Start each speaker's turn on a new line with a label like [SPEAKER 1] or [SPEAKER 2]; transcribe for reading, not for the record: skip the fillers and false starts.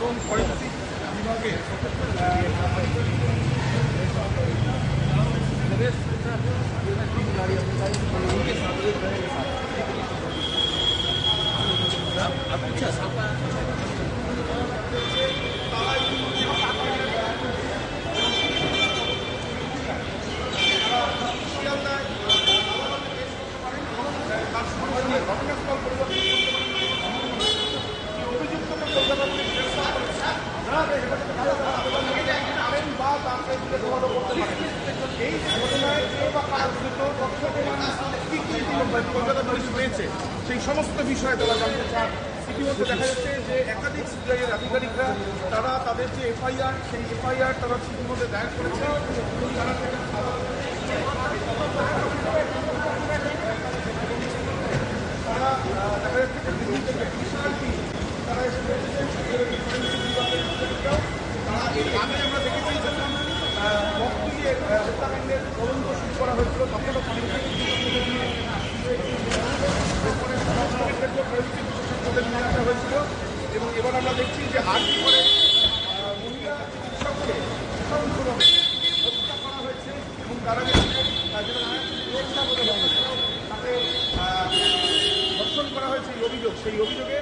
[SPEAKER 1] এবং ফরেন্সিক বিভাগের ঘটনাস্থল পরিদর্শন অভিযুক্তকে কলকাতা পুলিশ গ্রেফতার করেছে বা তাকে যোগাযোগ করতে পারে। এই ঘটনায় কেউ বা কারাদণ্ডিত তথ্য প্রমাণ কি কি কলকাতা পুলিশ পেয়েছে সেই সমস্ত বিষয়ে তারা জানতে চান। ইতিমধ্যে দেখা যাচ্ছে যে একাধিক সিবিআইয়ের আধিকারিকরা তারা তাদের যে এফআইআর সেই এফআইআর তারা ইতিমধ্যে দায়ের করেছে এবং তারা দেখা যাচ্ছে যে দিল্লি থেকে বিশাল টিম তারা এসে পৌঁছেছেন। তারা এর আগে আমরা দেখেছি যখন বকপুরিয়ে হত্যাকাণ্ডের তদন্ত শুরু করা হয়েছিল তখনও বিশেষজ্ঞদের নিয়ে আসা হয়েছিল এবং এবার আমরা দেখছি যে আর্জি করে মহিলা চিকিৎসককে নৃশংসভাবে হত্যা করা হয়েছে এবং তারা তাকে ধর্ষণ করা হয়েছে এই অভিযোগ সেই অভিযোগে